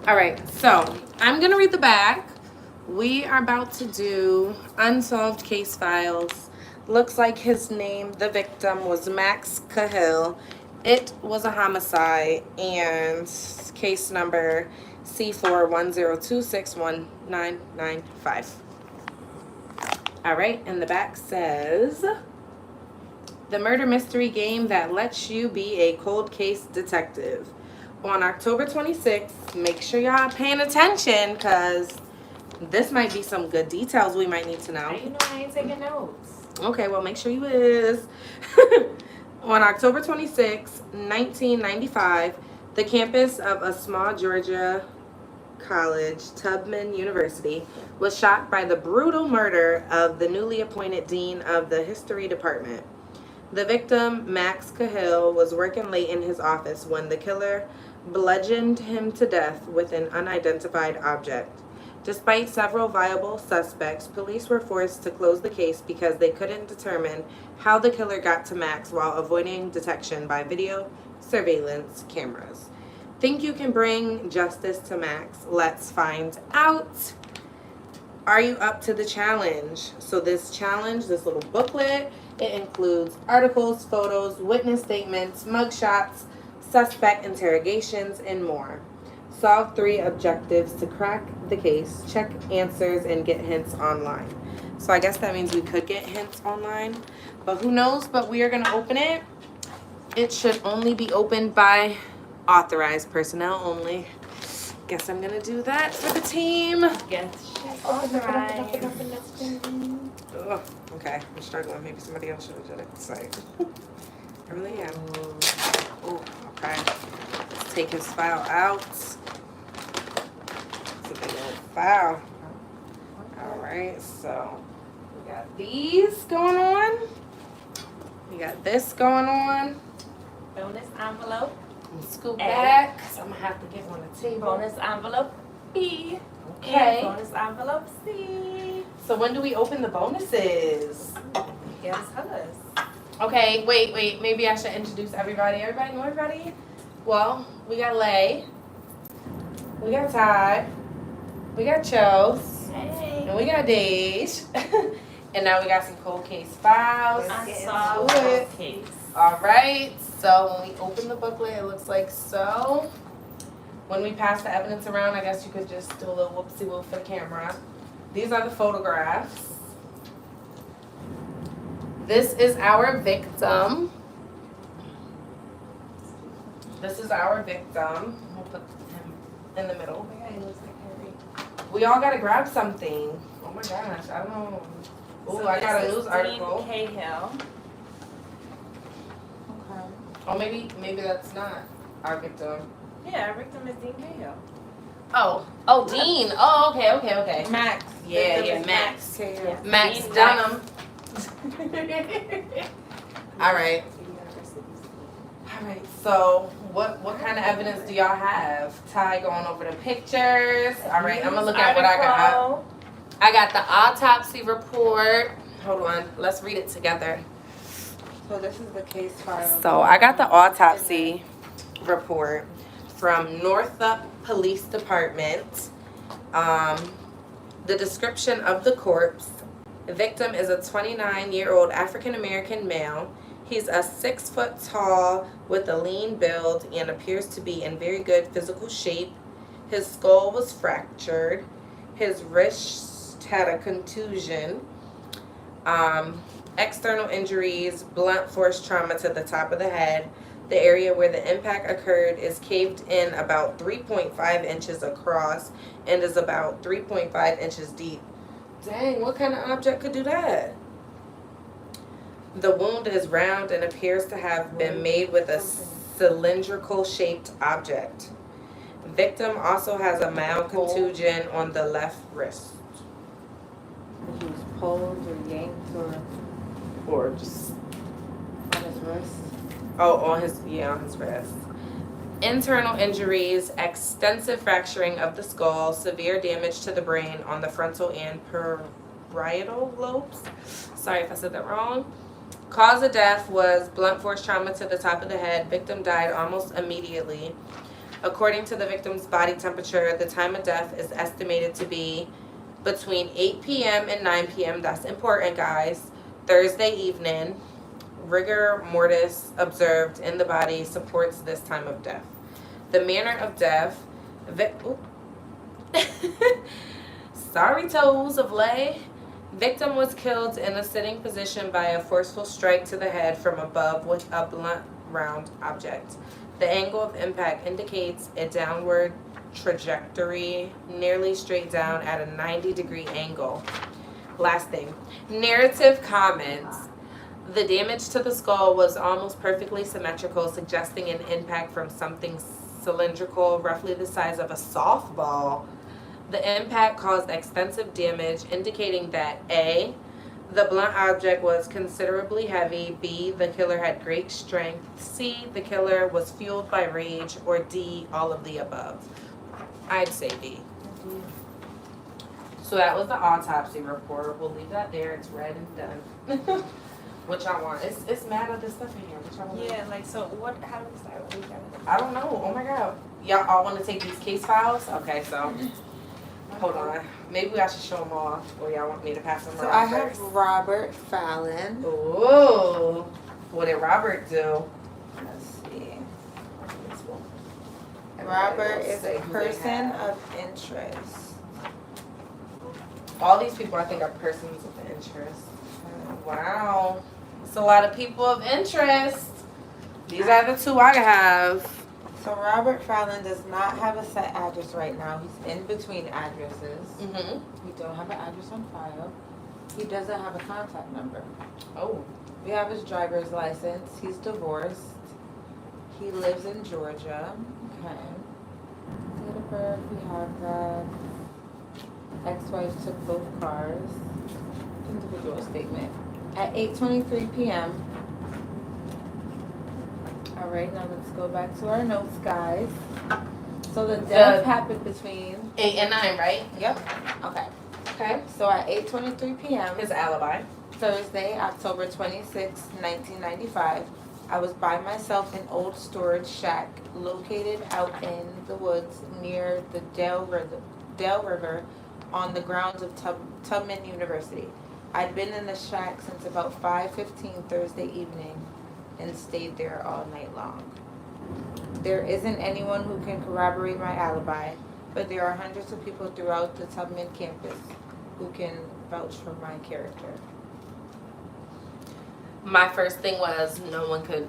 All right, so I'm gonna read the back. We are about to do unsolved case files. Looks like his name, the victim, was Max Cahill. It was a homicide, and case number C410261995. All right, and the back says, the murder mystery game that lets you be a cold case detective. On October 26th, make sure y'all paying attention, because this might be some good details we might need to know. You know I ain't taking notes. Okay, well, make sure you is. On October 26, 1995, the campus of a small Georgia college, Tubman University, was shocked by the brutal murder of the newly appointed dean of the history department. The victim, Max Cahill, was working late in his office when the killer bludgeoned him to death with an unidentified object. Despite several viable suspects, police were forced to close the case because they couldn't determine how the killer got to Max while avoiding detection by video surveillance cameras. Think you can bring justice to Max? Let's find out. Are you up to the challenge? So this challenge, this little booklet, it includes articles, photos, witness statements, mugshots, suspect interrogations, and more. Solve 3 objectives to crack the case, check answers, and get hints online. So I guess that means we could get hints online, but who knows? But we are going to open it. It should only be opened by authorized personnel only. Guess I'm going to do that for the team. Guess she's authorized. Ugh, okay, I'm struggling. Maybe somebody else should have done it. Sorry. I really am. Oh, okay. Let's take his file out. It's a big old file. All right, so we got these going on. We got this going on. Bonus envelope. Scoop back. So I'm gonna have to get on the table. Bonus envelope B. Okay. And bonus envelope C. So when do we open the bonuses? Yes, us. Okay, wait. Maybe I should introduce everybody. Everybody know everybody? Well, we got Lay. We got Todd. We got Chos. Hey. And we got Dej. And now we got some cold case files. Unsolved cold case. All right. So when we open the booklet, it looks like so. When we pass the evidence around, I guess you could just do a little whoopsie-whoop for the camera. These are the photographs. This is our victim. This is our victim. We'll put him in the middle. Okay, looks like Harry. We all gotta grab something. Oh my gosh, I don't know. Oh, So I got a this news is article. Dean Cahill. Okay. Oh, maybe that's not our victim. Yeah, our victim is Dean Cahill. Oh, Dean. Oh, okay. Max. Yeah, Max. Yeah. Max Dean Dunham. All right. So what kind of evidence do y'all have? Ty going over the pictures. All right, I'm gonna look at what I got. I got the autopsy report. Hold on, let's read it together. So this is the case file. So I got the autopsy report from Northup Police Department. The description of the corpse. The victim is a 29-year-old African-American male. He's a 6 foot tall with a lean build and appears to be in very good physical shape. His skull was fractured. His wrist had a contusion. External injuries, blunt force trauma to the top of the head. The area where the impact occurred is caved in about 3.5 inches across and is about 3.5 inches deep. Dang, what kind of object could do that? The wound is round and appears to have been made with a cylindrical shaped object. Victim also has a mild contusion on the left wrist. He was pulled or yanked or just on his wrist. Oh, on his wrist. Internal injuries, extensive fracturing of the skull, severe damage to the brain on the frontal and parietal lobes. Sorry if I said that wrong. Cause of death was blunt force trauma to the top of the head. Victim died almost immediately. According to the victim's body temperature, the time of death is estimated to be between 8 p.m. and 9 p.m. That's important, guys. Thursday evening. Rigor mortis observed in the body supports this time of death. The manner of death. Sorry, toes of lay. Victim was killed in a sitting position by a forceful strike to the head from above with a blunt, round object. The angle of impact indicates a downward trajectory, nearly straight down at a 90-degree angle. Last thing, narrative comments. The damage to the skull was almost perfectly symmetrical, suggesting an impact from something cylindrical, roughly the size of a softball. The impact caused extensive damage, indicating that A, the blunt object was considerably heavy, B, the killer had great strength, C, the killer was fueled by rage, or D, all of the above. I'd say D. So that was the autopsy report. We'll leave that there. It's read and done. What y'all want? It's mad at this stuff in here. What y'all want? Yeah, like, so what, how do we start? What we gotta do? I don't know. Oh my God. Y'all all want to take these case files? Okay, so hold on. Maybe I should show them all, or y'all want me to pass them So around I have first? Robert Fallon. Ooh. What did Robert do? Let's see. Robert is a person of interest. All these people, I think, are persons of interest. Wow. It's a lot of people of interest. These are the two I have. So Robert Fallon does not have a set address right now. He's in between addresses. Mm-hmm. We don't have an address on file. He doesn't have a contact number. Oh. We have his driver's license. He's divorced. He lives in Georgia. Okay. Date of birth, we have that. Ex-wife took both cars. Individual statement. At 8:23 p.m. All right, now let's go back to our notes, guys. So the death happened between 8 and 9, right? Yep. Okay. Okay. So at 8:23 p.m. His alibi. Thursday, October 26, 1995, I was by myself in old storage shack located out in the woods near the Dale River on the grounds of Tubman University. I'd been in the shack since about 5:15 Thursday evening and stayed there all night long. There isn't anyone who can corroborate my alibi, but there are hundreds of people throughout the Tubman campus who can vouch for my character. My first thing was no one could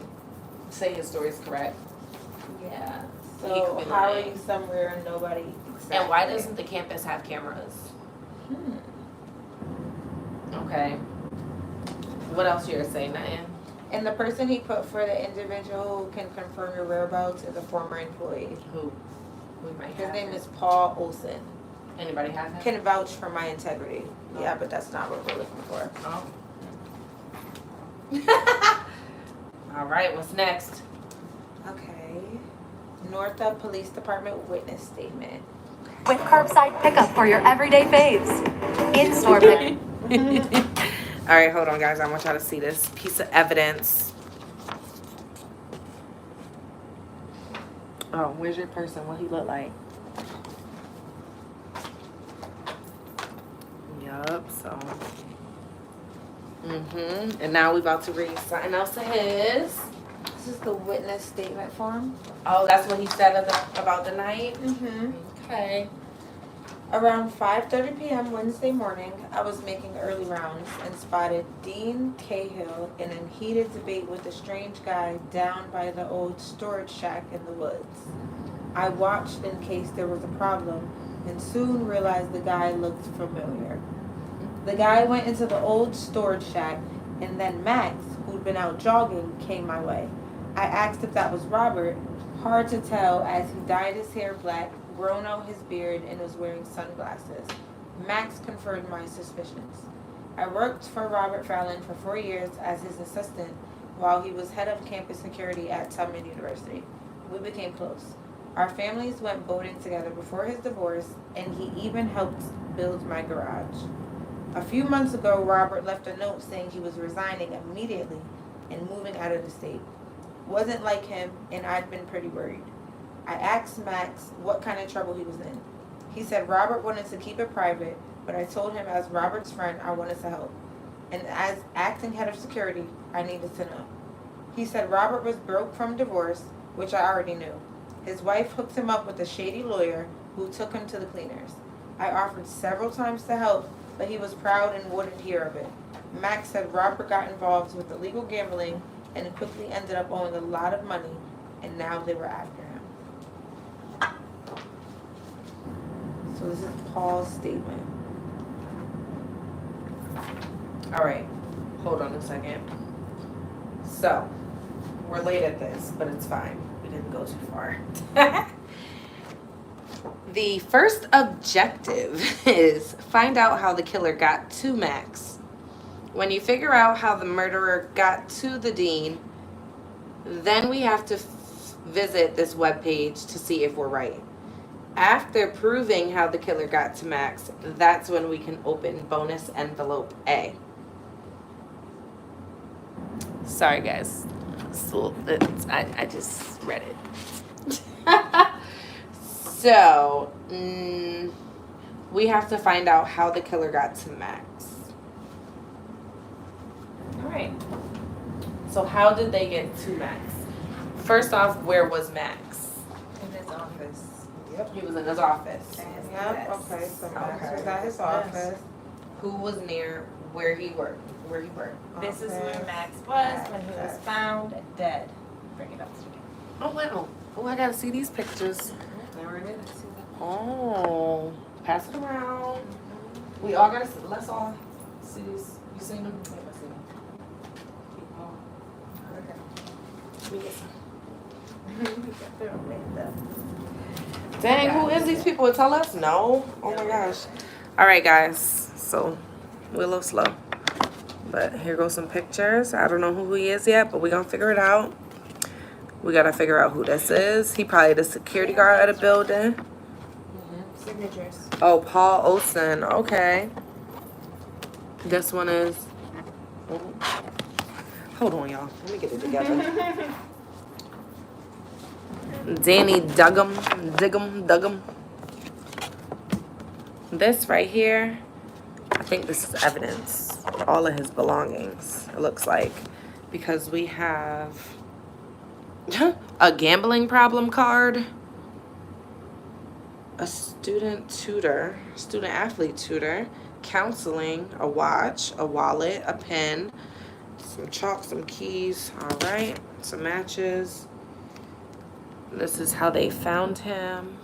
say his story is correct. Yeah. He could So be how are lying. you somewhere and nobody? And why doesn't the campus have cameras? Okay. What else you're saying, Diane? And the person he put for the individual who can confirm your whereabouts is a former employee. Who? We might His have name him. is Paul Olson. Anybody have him? Can vouch for my integrity. Yeah, but that's not what we're looking for. Oh. All right, what's next? Okay. Northup Police Department witness statement. With curbside pickup for your everyday faves. In-store pickup. All right, hold on, guys. I want y'all to see this piece of evidence. Oh, where's your person? What he look like? Yup, so. And now we about to read something else of his. This is the witness statement form. Oh, that's what he said about the night? Okay. Around 5:30 p.m. Wednesday morning, I was making early rounds and spotted Dean Cahill in a heated debate with a strange guy down by the old storage shack in the woods. I watched in case there was a problem and soon realized the guy looked familiar. The guy went into the old storage shack, and then Max, who'd been out jogging, came my way. I asked if that was Robert, hard to tell as he dyed his hair black, grown out his beard, and was wearing sunglasses. Max confirmed my suspicions. I worked for Robert Fallon for 4 years as his assistant while he was head of campus security at Tubman University. We became close. Our families went boating together before his divorce, and he even helped build my garage. A few months ago, Robert left a note saying he was resigning immediately and moving out of the state. Wasn't like him, and I'd been pretty worried. I asked Max what kind of trouble he was in. He said Robert wanted to keep it private, but I told him as Robert's friend I wanted to help. And as acting head of security, I needed to know. He said Robert was broke from divorce, which I already knew. His wife hooked him up with a shady lawyer who took him to the cleaners. I offered several times to help, but he was proud and wouldn't hear of it. Max said Robert got involved with illegal gambling and quickly ended up owing a lot of money, and now they were after him. So this is Paul's statement. All right, hold on a second. So, we're late at this, but it's fine. We didn't go too far. The first objective is find out how the killer got to Max. When you figure out how the murderer got to the dean, then we have to visit this webpage to see if we're right. After proving how the killer got to Max, that's when we can open bonus envelope A. Sorry, guys. I just read it. So, we have to find out how the killer got to Max. All right. So, how did they get to Max? First off, where was Max? In his office. Yep. He was in his office. Yep, okay, so Max Okay. was at his office. Who was near where he worked? This is Okay. where Max was when he was found dead. Bring it up to me. Oh, wow. Oh, I gotta see these pictures. There it is. Oh, pass it around. We all gotta, let's all see these. You seen them? Yeah, I seen them. Let me get some. Dang, who is these people? Tell us? No? Oh my gosh. All right, guys. So, we're a little slow. But here goes some pictures. I don't know who he is yet, but we're gonna figure it out. We gotta figure out who this is. He probably the security guard at a building. Signatures. Oh, Paul Olsen. Okay. This one is. Hold on, y'all. Let me get it together. Danny Duggum. This right here, I think this is evidence. All of his belongings, it looks like. Because we have a gambling problem card, a student athlete tutor, counseling, a watch, a wallet, a pen, some chalk, some keys, all right, some matches. This is how they found him.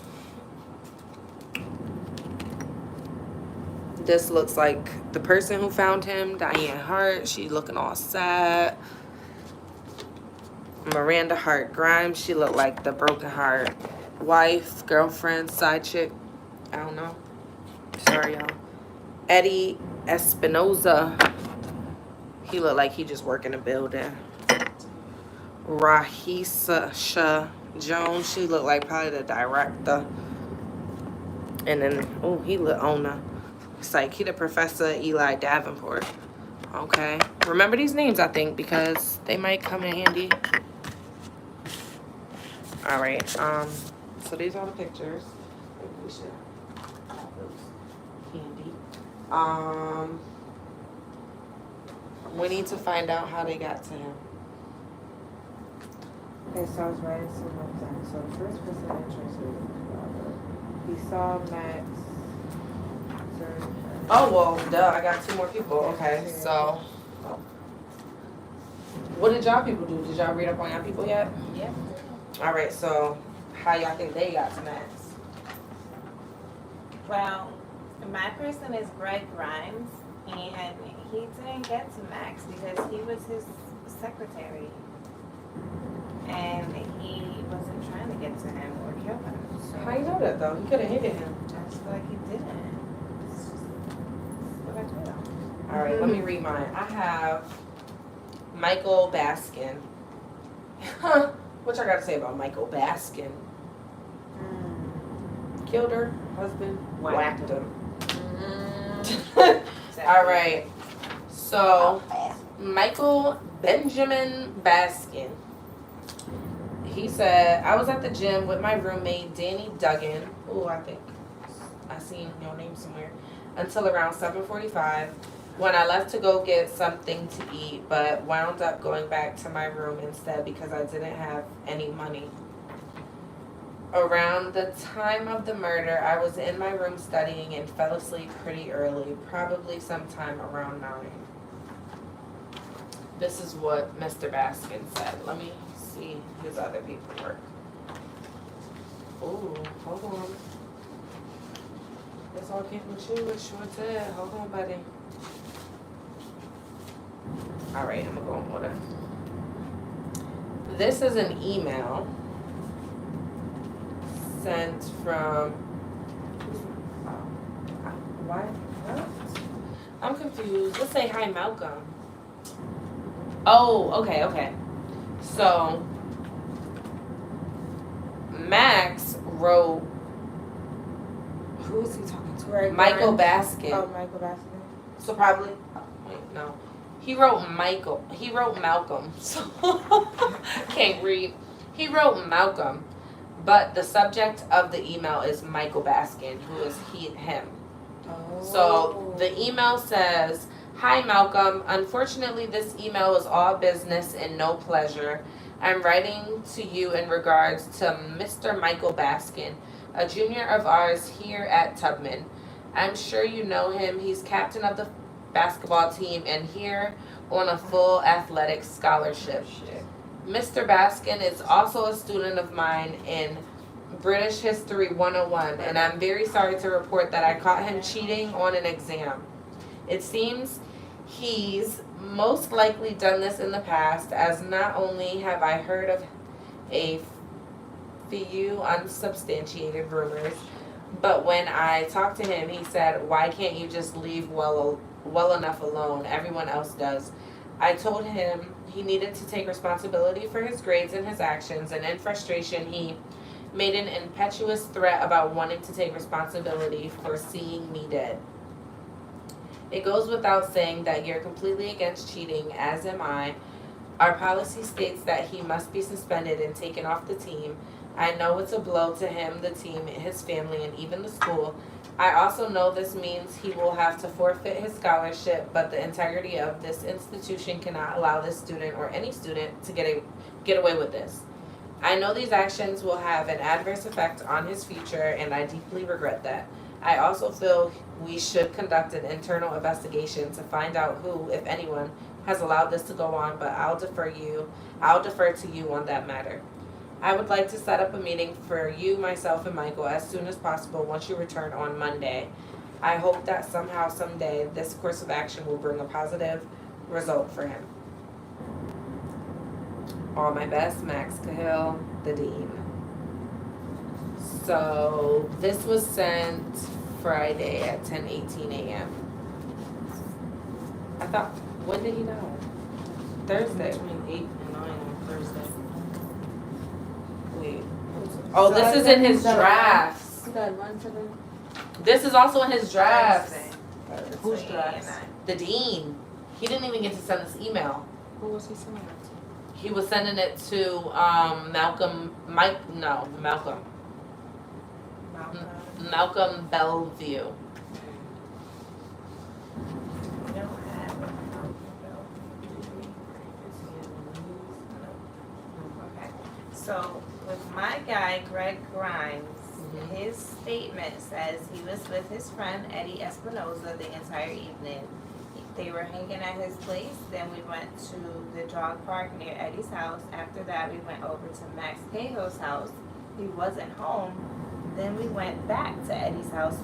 This looks like the person who found him, Diane Hart. She looking all sad. Miranda Hart Grimes. She looked like the broken heart wife, girlfriend, side chick. I don't know. Sorry, y'all. Eddie Espinoza. He looked like he just work in a building. Rahisa Shah Jones. She looked like probably the director. And then, oh, he looked owner. It's like he the Professor Eli Davenport. Okay. Remember these names, I think, because they might come in handy. All right. So these are the pictures. Maybe we should have those handy. We need to find out how they got to him. Okay, so I was writing some notes down. So the first person interested was Robert. He saw Max. Oh, well, duh, I got two more people. Okay, so what did y'all people do? Did y'all read up on y'all people yet? Yep. All right, so how y'all think they got to Max? Well, my person is Greg Grimes, and he didn't get to Max because he was his secretary. And he wasn't trying to get to him or kill him. So How you know that, though? He could have hit him. I just feel like he didn't. It's just what I feel. All right, let me read mine. I have Michael Baskin. What y'all got to say about Michael Baskin? Killed her husband, whacked him. All right, so Michael Benjamin Baskin. he said, I was at the gym with my roommate, Danny Duggan. Oh, I think I seen your name somewhere. Until around 7:45 when I left to go get something to eat, but wound up going back to my room instead because I didn't have any money. Around the time of the murder, I was in my room studying and fell asleep pretty early, probably sometime around 9. This is what Mr. Baskin said. Let me see his other paperwork. Oh, hold on. It's all came with you. It sure did. Hold on, buddy. All right, I'm gonna go in order. This is an email sent from. Why? What? I'm confused. Let's say hi, Malcolm. Oh, okay. So Max wrote. Who is he talking to? Right, Michael Brian? Baskin. Oh, Michael Baskin. So probably. Wait, no. He wrote Michael. He wrote Malcolm. So can't read. He wrote Malcolm, but the subject of the email is Michael Baskin, who is him. Oh. So the email says, "Hi Malcolm. Unfortunately, this email is all business and no pleasure. I'm writing to you in regards to Mr. Michael Baskin, a junior of ours here at Tubman. I'm sure you know him. He's captain of the basketball team and here on a full athletic scholarship. Mr. Baskin is also a student of mine in British History 101, and I'm very sorry to report that I caught him cheating on an exam. It seems he's most likely done this in the past, as not only have I heard of a few unsubstantiated rumors, but when I talked to him, he said, why can't you just leave well enough alone? Everyone else does. I told him he needed to take responsibility for his grades and his actions, and in frustration, he made an impetuous threat about wanting to take responsibility for seeing me dead. It goes without saying that you're completely against cheating, as am I. Our policy states that he must be suspended and taken off the team. I know it's a blow to him, the team, his family, and even the school. I also know this means he will have to forfeit his scholarship, but the integrity of this institution cannot allow this student or any student to get away with this. I know these actions will have an adverse effect on his future, and I deeply regret that. I also feel we should conduct an internal investigation to find out who, if anyone, has allowed this to go on, but I'll defer to you on that matter. I would like to set up a meeting for you, myself, and Michael as soon as possible once you return on Monday. I hope that somehow, someday, this course of action will bring a positive result for him. All my best, Max Cahill, the Dean." So this was sent Friday at 10:18 a.m. I thought, when did he die? Thursday. Between 8 and 9 on Thursday. Wait. Oh, this is in his drafts. This is also in his drafts. Whose drafts? The Dean. He didn't even get to send this email. Who was he sending it to? He was sending it to Malcolm Bellevue. So with my guy, Greg Grimes, his statement says he was with his friend Eddie Espinoza the entire evening. They were hanging at his place. Then we went to the dog park near Eddie's house. After that, we went over to Max Cahill's house. He wasn't home. Then we went back to Eddie's house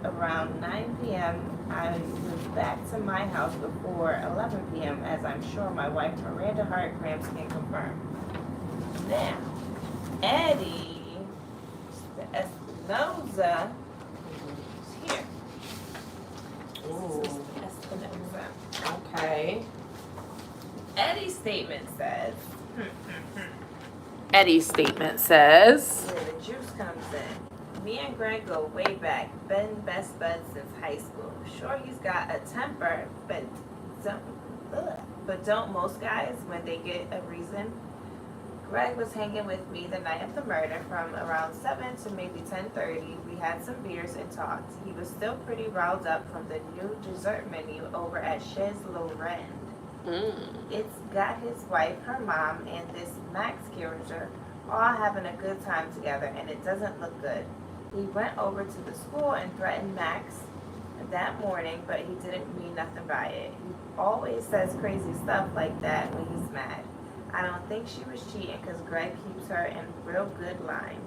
around 9 p.m. I was back to my house before 11 p.m., as I'm sure my wife Miranda Hart Grams can confirm. Now, Eddie Espinoza is here. Ooh. Espinoza. Okay. Eddie's statement says, Where the juice comes in. Me and Greg go way back, been best buds since high school. Sure, he's got a temper, but don't most guys, when they get a reason, Greg was hanging with me the night of the murder from around 7 to maybe 10:30. We had some beers and talked. He was still pretty riled up from the new dessert menu over at Chez Lorraine. It's got his wife, her mom, and this Max character all having a good time together, and it doesn't look good. He went over to the school and threatened Max that morning, but he didn't mean nothing by it. He always says crazy stuff like that when he's mad. I don't think she was cheating because Greg keeps her in real good line.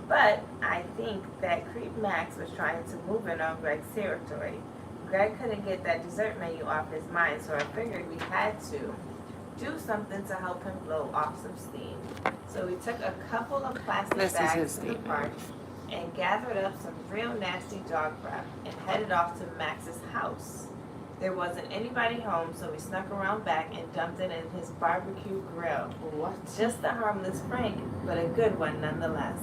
But I think that creep Max was trying to move in on Greg's territory. Greg couldn't get that dessert menu off his mind, so I figured we had to do something to help him blow off some steam. So we took a couple of plastic bags to the park and gathered up some real nasty dog crap and headed off to Max's house. There wasn't anybody home, so we snuck around back and dumped it in his barbecue grill. What? Just a harmless prank, but a good one nonetheless.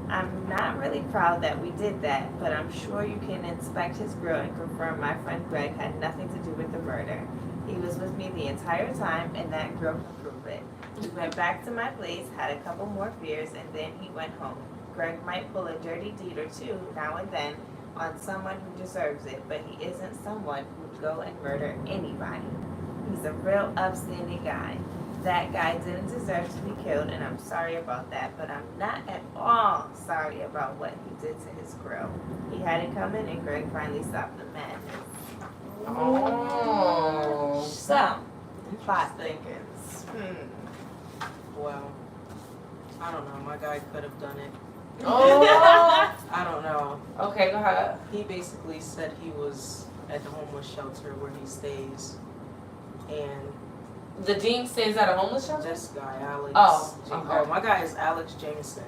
I'm not really proud that we did that, but I'm sure you can inspect his grill and confirm my friend Greg had nothing to do with the murder. He was with me the entire time, and that grill can prove it. We went back to my place, had a couple more beers, and then he went home. Greg might pull a dirty deed or two now and then on someone who deserves it, but he isn't someone who'd go and murder anybody. He's a real upstanding guy. That guy didn't deserve to be killed, and I'm sorry about that, but I'm not at all sorry about what he did to his grill. He had it coming, and Greg finally stopped the madness. Oh. So, plot thickens. Well, I don't know. My guy could have done it. Oh. I don't know. Okay, go ahead. He basically said he was at the homeless shelter where he stays, and The dean stays at a homeless shelter? this guy, Alex. Oh, okay. Oh, my guy is Alex Jameson.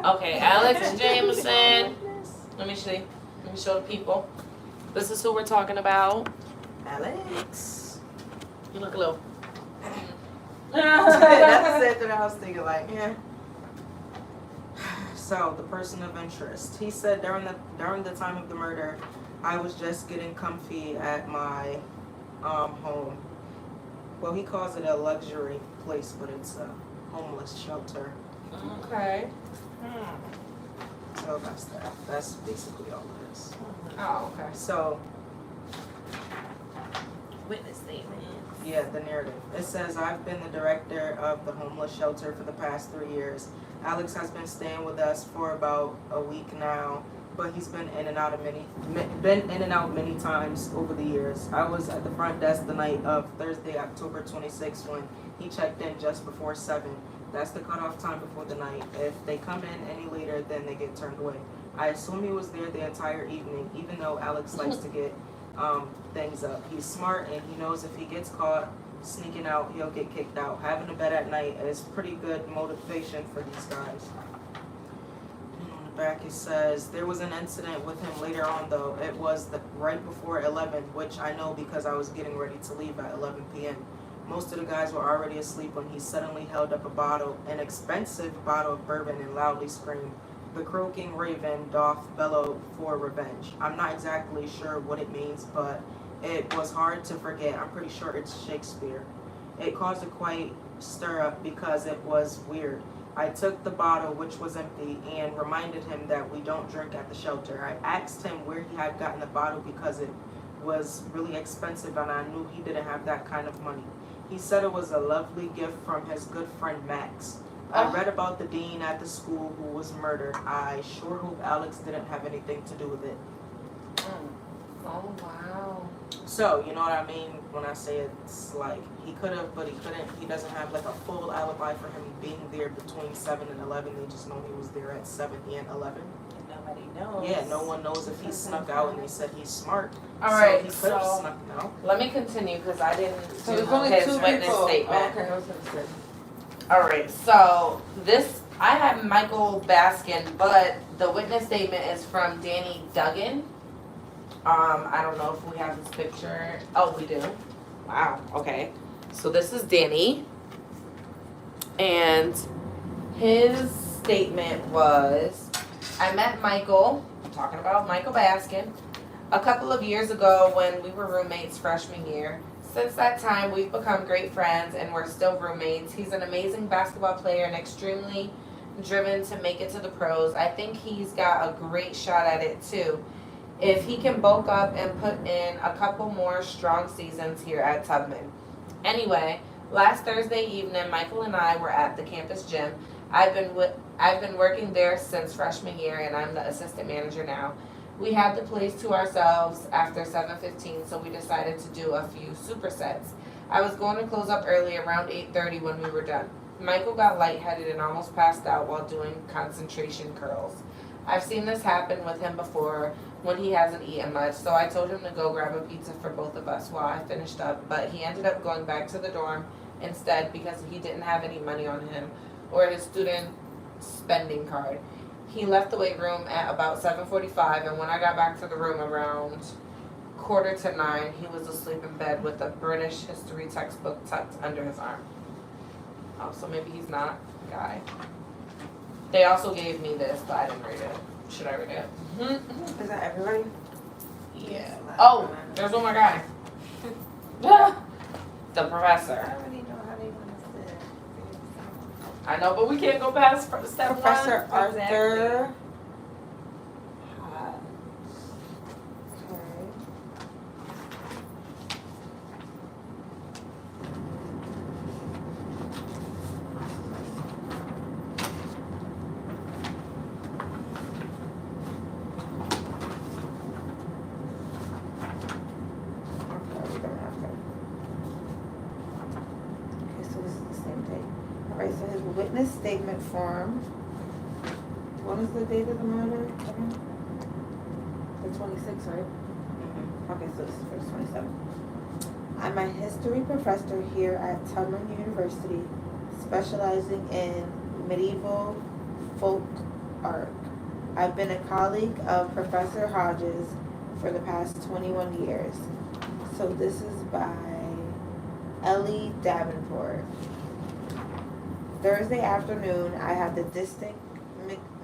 Okay, Alex Jameson. Let me see. Let me show the people. This is who we're talking about. Alex. You look a little. That's the same thing I was thinking, like, yeah. So, the person of interest. He said during the time of the murder, I was just getting comfy at my home. Well, he calls it a luxury place, but it's a homeless shelter. Okay. So that's that. That's basically all it is. Oh, okay. So, Witness statement. yeah, the narrative. It says, I've been the director of the homeless shelter for the past 3 years. Alex has been staying with us for about a week now, but he's been in and out many times over the years. I was at the front desk the night of Thursday, October 26th, when he checked in just before 7. That's the cutoff time before the night. If they come in any later, then they get turned away. I assume he was there the entire evening, even though Alex likes to get things up. He's smart, and he knows if he gets caught sneaking out, he'll get kicked out. Having a bed at night is pretty good motivation for these guys. And on the back it says, there was an incident with him later on, though. It was right before 11, which I know because I was getting ready to leave at 11 p.m. Most of the guys were already asleep when he suddenly held up an expensive bottle of bourbon, and loudly screamed, "The croaking raven doth bellow for revenge." I'm not exactly sure what it means, but it was hard to forget. I'm pretty sure it's Shakespeare. It caused a quite stir up because it was weird. I took the bottle, which was empty, and reminded him that we don't drink at the shelter. I asked him where he had gotten the bottle because it was really expensive, and I knew he didn't have that kind of money. He said it was a lovely gift from his good friend Max. I read about the dean at the school who was murdered. I sure hope Alex didn't have anything to do with it. Oh, wow. So, you know what I mean when I say it's like he could have, but he couldn't. He doesn't have like a full alibi for him being there between 7 and 11. They just know he was there at 7 and 11. And nobody knows. Yeah, no one knows if he snuck out, and they said he's smart. All right, so he could have so snuck out. let me continue because I didn't So do there's only his two witness people. statement. Okay, I was gonna say. All right, so I have Michael Baskin, but the witness statement is from Danny Duggan. I don't know if we have this picture. Oh, we do. Wow. Okay. So this is Danny, and his statement was, I met Michael. I'm talking about Michael Baskin a couple of years ago when we were roommates freshman year. Since that time, we've become great friends and we're still roommates. He's an amazing basketball player and extremely driven to make it to the pros. I think he's got a great shot at it too, if he can bulk up and put in a couple more strong seasons here at Tubman. Anyway, last Thursday evening, Michael and I were at the campus gym. I've been working there since freshman year and I'm the assistant manager now. We had the place to ourselves after 7:15, so we decided to do a few supersets. I was going to close up early around 8:30 when we were done. Michael got lightheaded and almost passed out while doing concentration curls. I've seen this happen with him before when he hasn't eaten much, so I told him to go grab a pizza for both of us while I finished up, but he ended up going back to the dorm instead because he didn't have any money on him or his student spending card. He left the weight room at about 7:45, and when I got back to the room around 8:45, he was asleep in bed with a British history textbook tucked under his arm. Oh, so maybe he's not a guy. They also gave me this, but I didn't read it. Should I read it? Is that everybody? Yeah. Oh, there's one more guy. The I professor. already know how they want to sit. I know, but we can't go past step Professor one. Arthur. Witness statement form. When is the date of the murder? The 26th, right? Okay, so this is for the 27th. I'm a history professor here at Tubman University, specializing in medieval folk art. I've been a colleague of Professor Hodges for the past 21 years. So this is by Ellie Davenport. Thursday afternoon, I had the distinct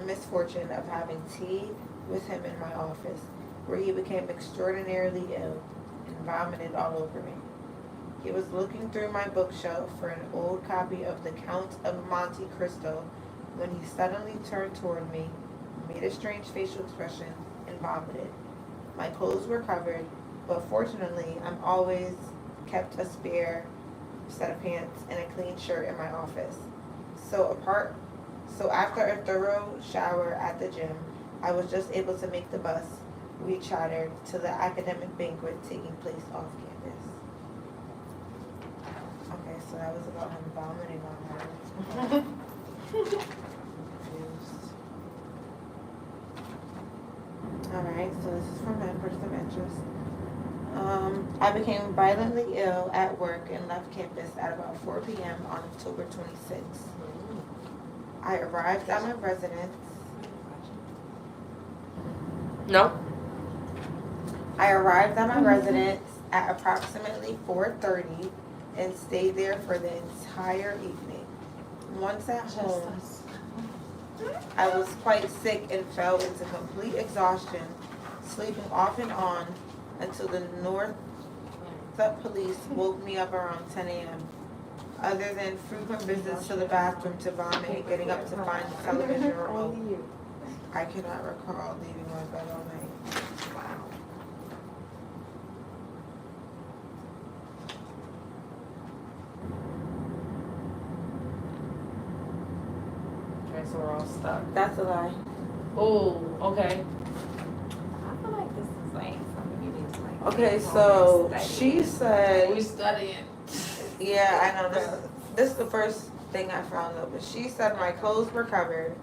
misfortune of having tea with him in my office, where he became extraordinarily ill and vomited all over me. He was looking through my bookshelf for an old copy of The Count of Monte Cristo when he suddenly turned toward me, made a strange facial expression, and vomited. My clothes were covered, but fortunately, I'm always kept a spare set of pants and a clean shirt in my office. So after a thorough shower at the gym, I was just able to make the bus. We chattered to the academic banquet taking place off campus. Okay, so that was about him vomiting on her. Alright, so this is from him, person of interest. I became violently ill at work and left campus at about 4 p.m. on October 26th. I arrived at my residence. No. I arrived at my residence at approximately 4:30 and stayed there for the entire evening. Once at home, I was quite sick and fell into complete exhaustion, sleeping off and on until the North Police woke me up around 10 a.m. Other than frequent visits to the bathroom to vomit and getting up to find the television remote, I cannot recall leaving my bed all night. Wow. Okay, so we're all stuck. That's a lie. Oh, okay. I feel like this is like something you need to like. Okay, take home so and study. she said, We studying. yeah, I know this is the first thing I found out, but she said my clothes were covered,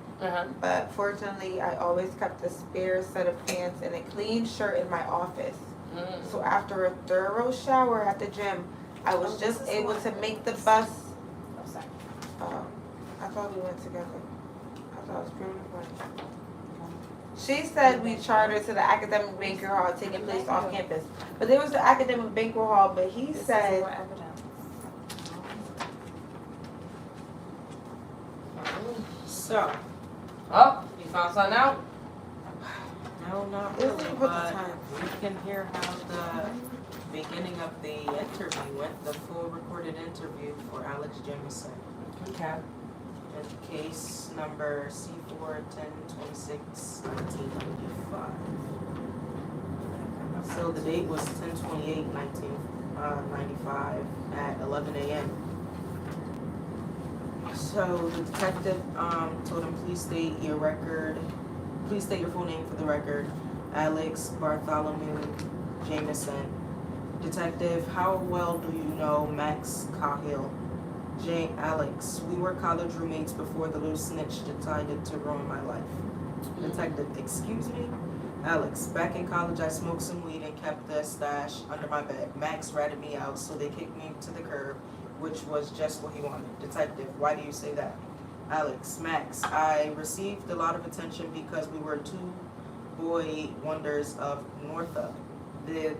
but fortunately I always kept a spare set of pants and a clean shirt in my office. So after a thorough shower at the gym, I was just able to make the bus. Oh, sorry. I thought we went together. I thought it was beautiful. She said we chartered to the academic banquet hall taking place off campus. But there was the academic banquet hall, but he This is said, more evidence. So, Oh, you found something out? no, not Let's really, put the but time. we can hear how the beginning of the interview went, the full recorded interview for Alex Jamison. Okay. And case number C4-1026-1995. So the date was 10/28/1995 at 11 a.m. So the detective told him, please state your full name for the record. Alex Bartholomew Jamison. Detective, how well do you know Max Cahill? Alex, we were college roommates before the little snitch decided to ruin my life. Detective, excuse me? Alex, back in college I smoked some weed and kept the stash under my bed. Max ratted me out, so they kicked me to the curb, which was just what he wanted. Detective, why do you say that? Alex, Max, I received a lot of attention because we were two boy wonders of Northup. The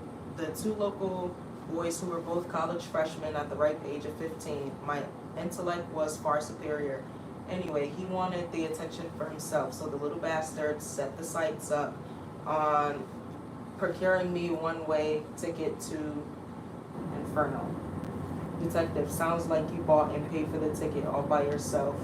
two local boys who were both college freshmen at the ripe age of 15. My intellect was far superior. Anyway, he wanted the attention for himself, so the little bastard set the sights up on procuring me one-way ticket to Inferno. Detective, sounds like you bought and paid for the ticket all by yourself.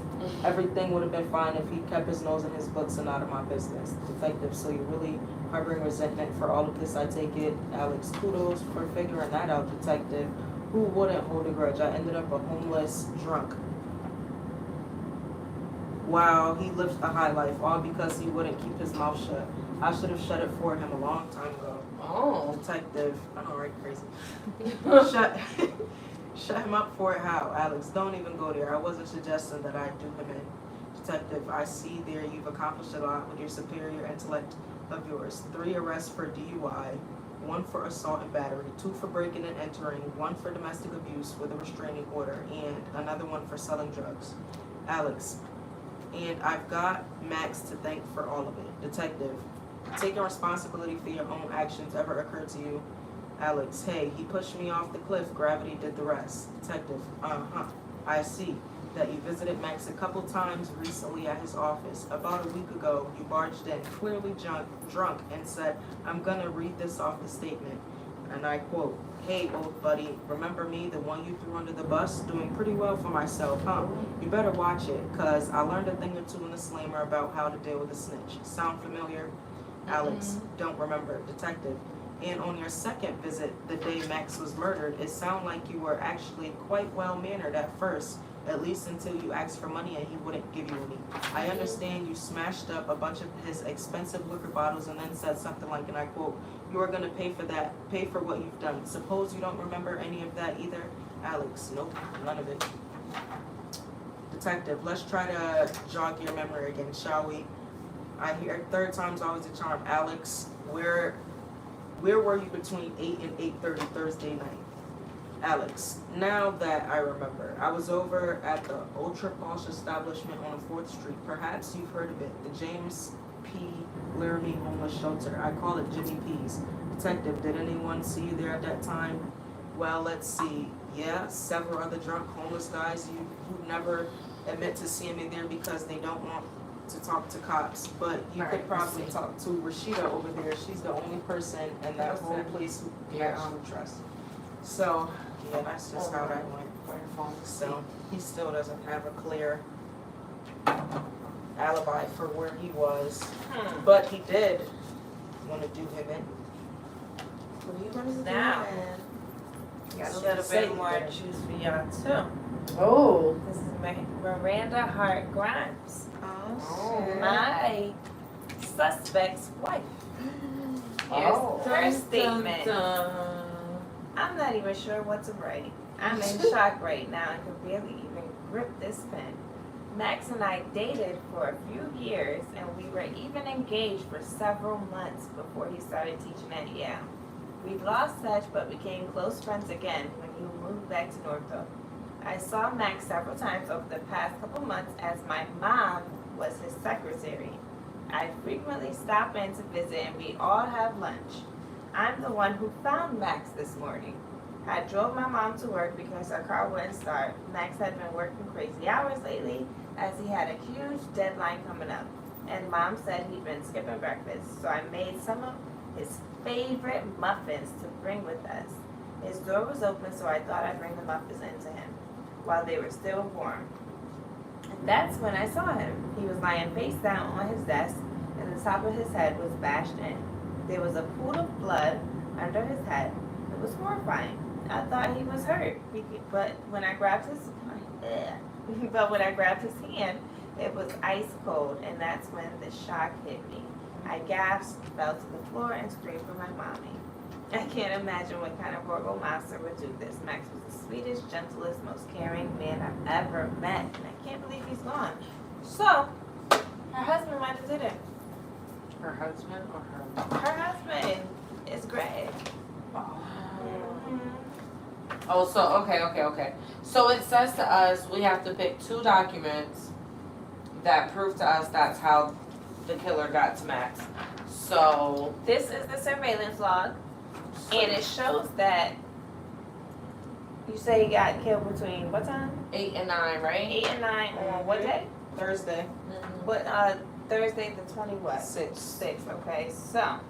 Everything would have been fine if he kept his nose in his books and out of my business. Detective, so you're really harboring resentment for all of this, I take it. Alex, kudos for figuring that out, detective. Who wouldn't hold a grudge? I ended up a homeless drunk. Wow, he lived a high life, all because he wouldn't keep his mouth shut. I should have shut it for him a long time ago. Oh. Detective, I know, right? Crazy. Shut him up for it, how? Alex, don't even go there. I wasn't suggesting that I do him in. Detective, I see there you've accomplished a lot with your superior intellect of yours. 3 arrests for DUI, 1 for assault and battery, 2 for breaking and entering, 1 for domestic abuse with a restraining order, and another 1 for selling drugs. Alex, and I've got Max to thank for all of it. Detective, taking responsibility for your own actions ever occurred to you? Alex, hey, he pushed me off the cliff. Gravity did the rest. Detective, I see that you visited Max a couple times recently at his office. About a week ago, you barged in, clearly drunk, and said, I'm gonna read this off the statement. And I quote, hey, old buddy, remember me, the one you threw under the bus? Doing pretty well for myself, huh? You better watch it, cause I learned a thing or two in the slammer about how to deal with a snitch. Sound familiar? Alex, don't remember. Detective, and on your second visit, the day Max was murdered, it sounded like you were actually quite well-mannered at first, at least until you asked for money and he wouldn't give you any. I understand you smashed up a bunch of his expensive liquor bottles and then said something like, and I quote, you are going to pay for what you've done. Suppose you don't remember any of that either? Alex, nope, none of it. Detective, let's try to jog your memory again, shall we? I hear third time's always a charm. Alex, where were you between 8 and 8:30 Thursday night? Alex, now that I remember, I was over at the ultra posh establishment on 4th Street. Perhaps you've heard of it, the James P. Laramie Homeless Shelter. I call it Jimmy P's. Detective, did anyone see you there at that time? Well, let's see. Yeah, several other drunk homeless guys who never admit to seeing me there because they don't want to talk to cops, but you could probably talk to Rashida over there. She's the only person in that whole place who you trust. So, yeah, that's just how that went. So, he still doesn't have a clear alibi for where he was, but he did want to do him in. What are you going to do? Now. Then? Got a little bit more juice for y'all too. Oh. This is Miranda Hart Grimes. Oh, shit. My suspect's wife. Here's her statement. I'm not even sure what to write. I'm in shock right now and can barely even grip this pen. Max and I dated for a few years and we were even engaged for several months before he started teaching at Yale. We lost touch but became close friends again when he moved back to Northup. I saw Max several times over the past couple months as my mom was his secretary. I frequently stop in to visit and we all have lunch. I'm the one who found Max this morning. I drove my mom to work because her car wouldn't start. Max had been working crazy hours lately as he had a huge deadline coming up. And mom said he'd been skipping breakfast, so I made some of his favorite muffins to bring with us. His door was open, so I thought I'd bring the muffins in to him while they were still warm. And that's when I saw him. He was lying face down on his desk, and the top of his head was bashed in. There was a pool of blood under his head. It was horrifying. I thought he was hurt, but when I grabbed his hand, it was ice cold, and that's when the shock hit me. I gasped, fell to the floor, and screamed for my mommy. I can't imagine what kind of horrible monster would do this. Max was the sweetest, gentlest, most caring man I've ever met, and I can't believe he's gone. So, her husband might have did it. Her husband or her? Her husband is Greg. Oh, so okay. So it says to us we have to pick 2 documents that prove to us that's how the killer got to Max. So This is the surveillance log, and it shows that you say he got killed between what time? 8 and 9, right? 8 and 9 on what day? Thursday. What Thursday the 20 what? 6. 6, okay. So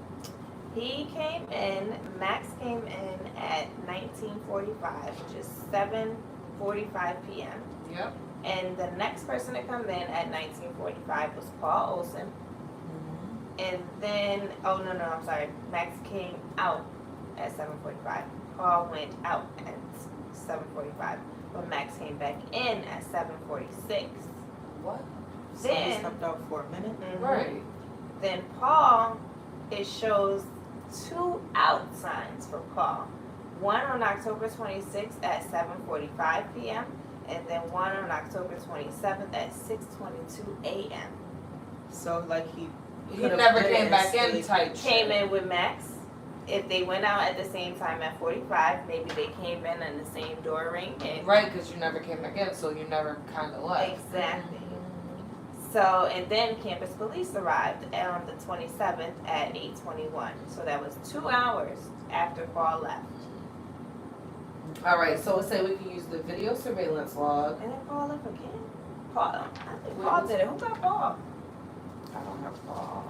he came in, Max came in at 19:45, which is 7:45 p.m. Yep. And the next person to come in at 19:45 was Paul Olson. And then, I'm sorry. Max came out at 7:45. Paul went out at 7:45. But Max came back in at 7:46. What? So he Then, stepped out for a minute. Right. Then Paul, it shows 2 out signs for Paul. One on October 26th at 7:45 p.m. and then one on October 27th at 6:22 a.m. So like he He never came back in type Came shit. in with Max. If they went out at the same time at 45, maybe they came in the same door ring. And Right, because you never came back in, so you never kind of left. Exactly. So, and then campus police arrived on the 27th at 8:21. So that was 2 hours after Paul left. All right, so let's say we can use the video surveillance log. And then Paul left again. Paul, I think Paul did it. Who got Paul? I don't have Paul.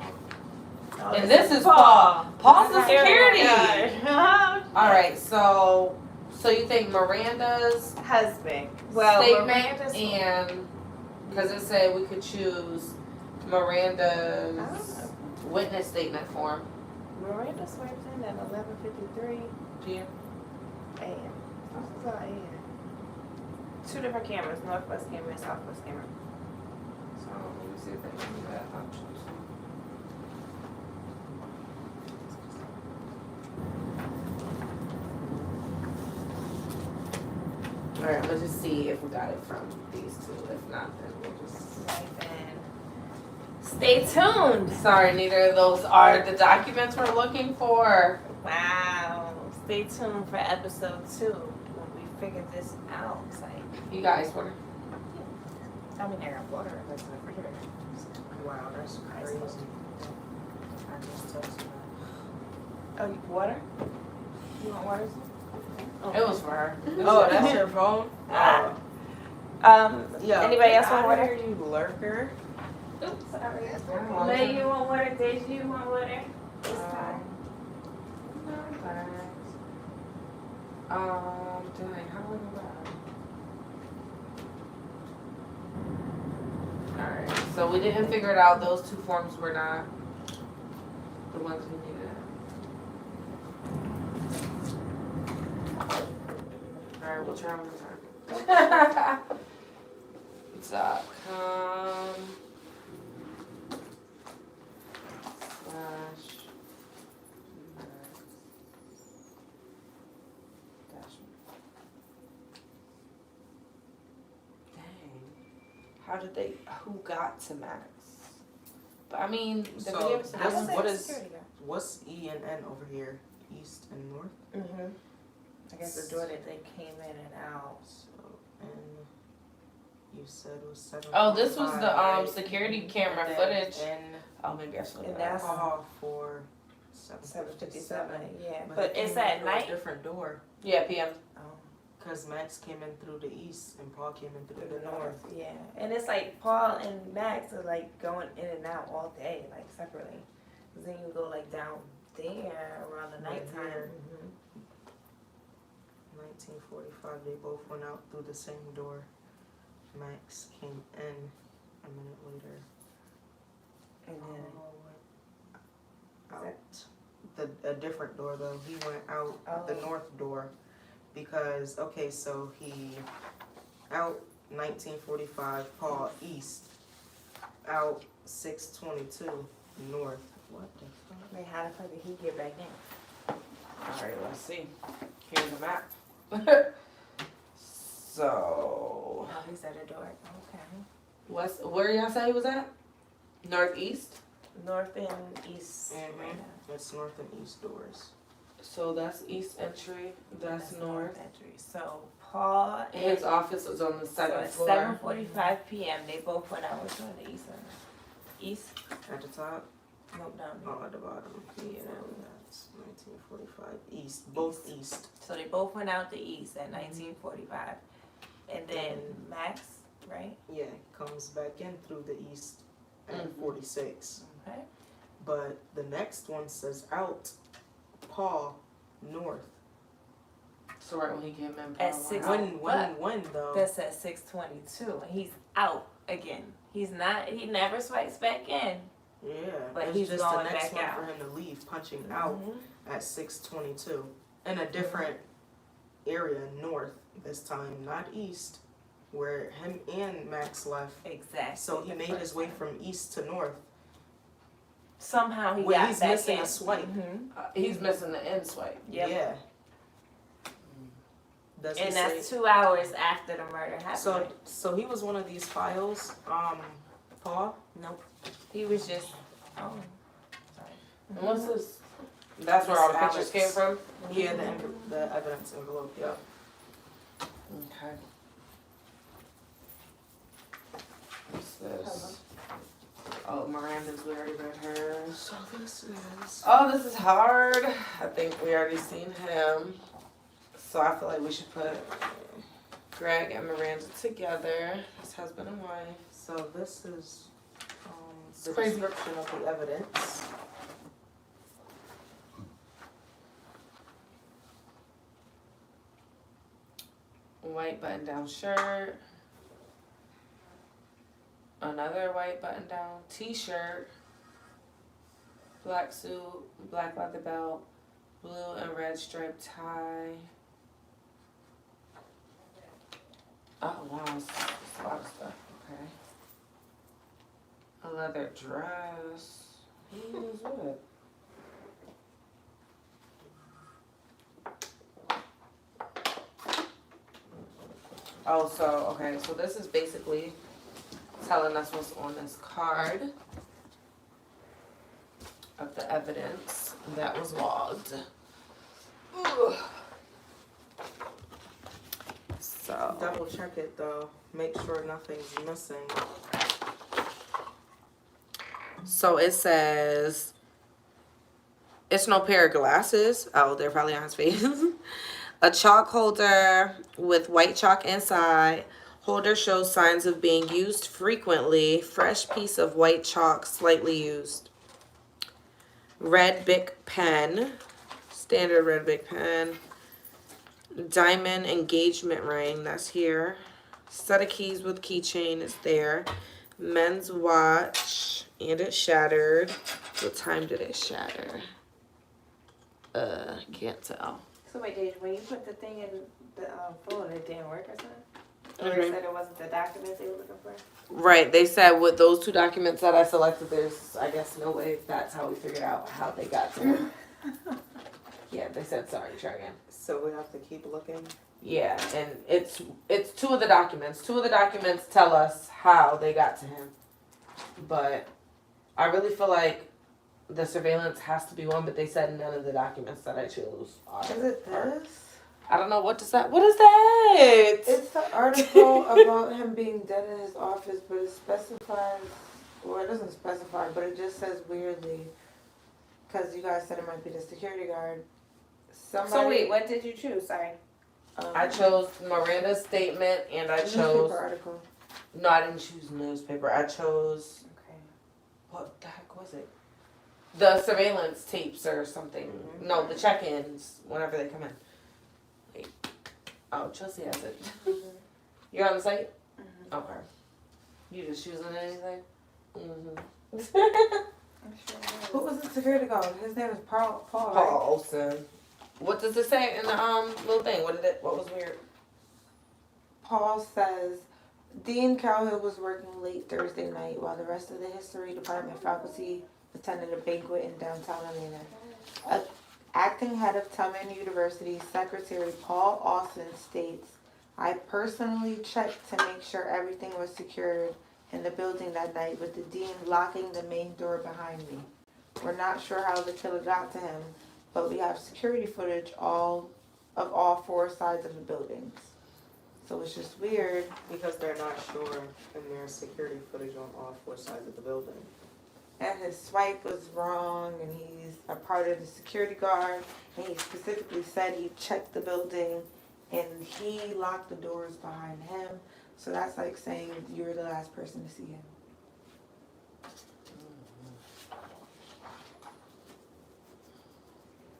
Oh, And this is Paul. Paul's the security. guard. All right, so you think Miranda's Husband. Well, statement Miranda's and because it said we could choose Miranda's witness statement form. Miranda swiped in at 11:53 PM. a.m. This is all a.m. 2 different cameras, northwest camera and southwest camera. So let me see if I can do that option. All right, let's just see if we got it from these 2. If not, then we'll just. Right then. Stay tuned. Sorry, neither of those are the documents we're looking for. Wow. Stay tuned for episode 2 when we figure this out. Like, You guys were. I mean, I got water. That's in the refrigerator. Wow, that's crazy. I just touched that. Oh, water? You want water? It was for her. Oh, that's your phone? Ah. Yeah. Anybody else want Get water? outta here, you lurker. Oops, sorry. want May some. you want water? Deja, you want water? This time. Dang, how do I go back? Alright, so we didn't figure it out. Those 2 forms were not the ones we needed. Alright, we'll try one more time. .com / How did they? Who got to Max? But I mean, the So, video. What's E and N over here? East and north? Mm-hmm. I guess the door that they came in and out. So, and you said it was 7. Oh, this was the security camera footage. And Oh, maybe I should And have. that's call for 7:57. Yeah, But but it it's came in at through a night. different door. Yeah, PM. Because Max came in through the east and Paul came in through the north. Yeah, and it's like Paul and Max are like going in and out all day, like separately. 'Cause then you go like down there around the Right nighttime. here. 1945. They both went out through the same door. Max came in a minute later. And then Paul went out. A different door though. He went out the north door because so he out 1945. Paul east. Out 622 north. What the fuck? Wait, how the fuck did he get back in? Alright, let's see. Here's the map. So, Oh, he's at a door. Okay. where y'all say he was at? Northeast? North and east. Mm-hmm. That's north and east doors. So that's east entry, that's north. Entry. So Paul and His office was on the so second at floor. 7:45 p.m. They both went out. Which one? The east or the east? At the top? Nope, down there. Oh, at the bottom. Yeah. That's 1945. East. Both east. So they both went out the east at 1945, and then Max, right? Yeah, comes back in through the east at 46. Okay. But the next one says out Paul north. So right when he came in, At Paul 6 went out. When though? That's at 6:22, and he's out again. He's not. He never swipes back in. Yeah, But it's he's just going the next back one out. for him to leave, punching out at 622 in a different area north this time, not east, where him and Max left. Exactly. So he made his way from east to north. Somehow he Well, got he's back missing in. a swipe. He's missing the end swipe. Yep. Yeah. Does he And say? that's 2 hours after the murder happened. So he was one of these files, Paul. Nope. He was just. Oh. Sorry. And what's this? That's where all the Alex. pictures came from? Yeah, the evidence envelope. Yeah. Okay. What's this? Oh, Miranda's, we already read hers. So this is. Oh, this is hard. I think we already seen him. So I feel like we should put Greg and Miranda together as husband and wife. So this is the Crazy. description of the evidence. White button-down shirt. Another white button-down t-shirt. Black suit, black leather belt, blue and red striped tie. Oh wow, it's a lot of stuff. Okay. A leather dress. Who is it? Oh, so this is basically telling us what's on this card of the evidence that was logged. Ugh. So Double check it though. Make sure nothing's missing. So it says it's no pair of glasses. Oh, they're probably on his face. A chalk holder with white chalk inside. Holder shows signs of being used frequently. Fresh piece of white chalk, slightly used. Red Bic pen. Standard red Bic pen. Diamond engagement ring. That's here. Set of keys with keychain is there. Men's watch. And it shattered. What time did it shatter? Can't tell. So wait, Deja, when you put the thing in the phone, it didn't work or something? Or Mhm. they said it wasn't the document they were looking for? Right, they said with those two documents that I selected, there's, I guess, no way that's how we figured out how they got to him. Yeah, they said sorry, try again. So we have to keep looking. Yeah, and it's two of the documents. Two of the documents tell us how they got to him. But I really feel like the surveillance has to be one, but they said none of the documents that I chose are. Is it this? I don't know what does that. What is that? It's the article about him being dead in his office, but it specifies, well, it doesn't specify, but it just says weirdly, because you guys said it might be the security guard. Somebody, So wait, what did you choose? Sorry. I chose Miranda's statement, and I chose. newspaper article. No, I didn't choose newspaper. I chose. Okay. What the heck was it? The surveillance tapes or something. No, the check-ins whenever they come in. Wait. Oh, Chelsea has it. You're on the site? Mm-hmm. Okay. You just choosing anything? Mm-hmm. Who was the security guard? His name is Paul. Paul Right? Olsen. What does it say in the little thing? What was weird? Paul says Dean Cowhill was working late Thursday night while the rest of the history department faculty attended a banquet in downtown Atlanta. Acting head of Tubman University Secretary Paul Austin states, I personally checked to make sure everything was secured in the building that night, with the dean locking the main door behind me. We're not sure how the killer got to him, but we have security footage of all four sides of the buildings. So it's just weird. Because they're not sure, and there's security footage on all four sides of the building. And his swipe was wrong, and he's a part of the security guard, and he specifically said he checked the building, and he locked the doors behind him. So that's like saying you were the last person to see him.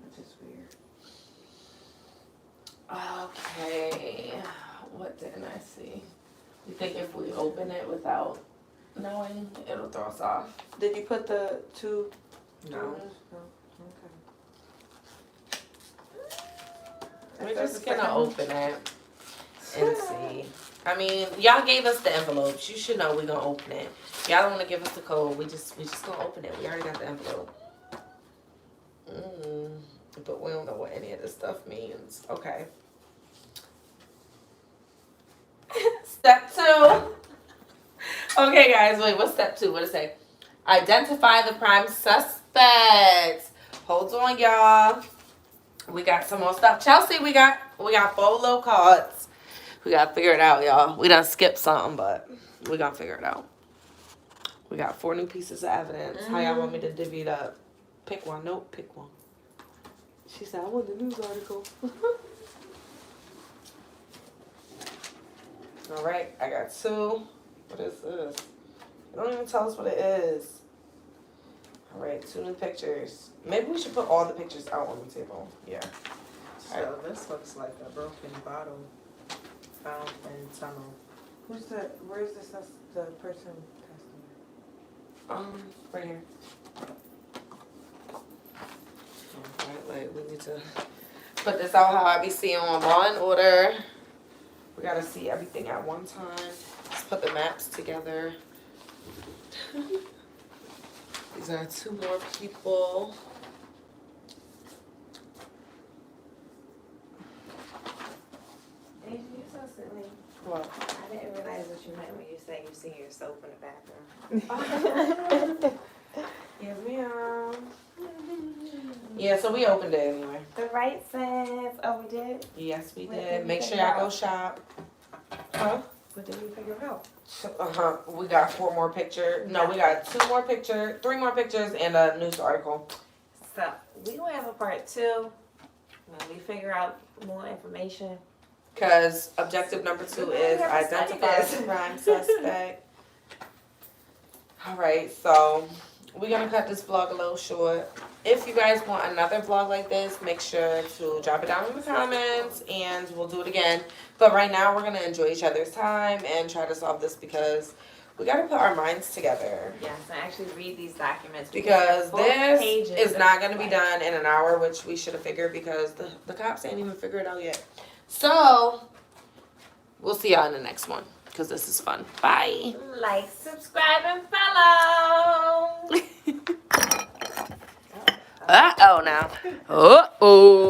Which is weird. Okay. What didn't I see? You think if we open it without knowing, it'll throw us off? Did you put the two? No. Okay. We're just gonna open it and see. I mean, y'all gave us the envelopes. You should know we're gonna open it. Y'all don't wanna give us the code. We just gonna open it. We already got the envelope. But we don't know what any of this stuff means. Okay. Step 2. Okay, guys, wait, what's step 2? What does it say? Identify the prime suspect. Hold on, y'all. We got some more stuff. Chelsea, we got 4 little cards. We gotta figure it out, y'all. We done skipped something, but we gotta figure it out. We got 4 new pieces of evidence. How y'all want me to divvy it up? Pick one. Nope, pick one. She said, I want the news article. All right, I got 2. What is this? It don't even tell us what it is. All right, 2 new pictures. Maybe we should put all the pictures out on the table. Yeah. So this looks like a broken bottle found in tunnel. Where's the person testing? Right here. Alright, like we need to put this out how I be seeing on Law and Order. We gotta see everything at one time. Let's put the maps together. These are 2 more people. You're so silly. What? I didn't realize what you meant when you said you see your soap in the bathroom. Yes, ma'am. Yeah, so we opened it anyway. The right says, oh, we did? Yes, we What did. did we Make sure figure y'all go out? shop. Huh? What did we figure out? We got 4 more pictures. No, we got 2 more pictures, 3 more pictures, and a news article. So, we gonna have a part 2 when we figure out more information. Because objective number 2 is identify the crime suspect. All right, so we're going to cut this vlog a little short. If you guys want another vlog like this, make sure to drop it down in the comments and we'll do it again. But right now, we're going to enjoy each other's time and try to solve this because we got to put our minds together. Yes, and actually read these documents. Because Both this pages is not going to be like- done in an hour, which we should have figured because the cops ain't even figured it out yet. So, we'll see y'all in the next one because this is fun. Bye. Like, subscribe, and follow. Uh-oh now. Uh-oh.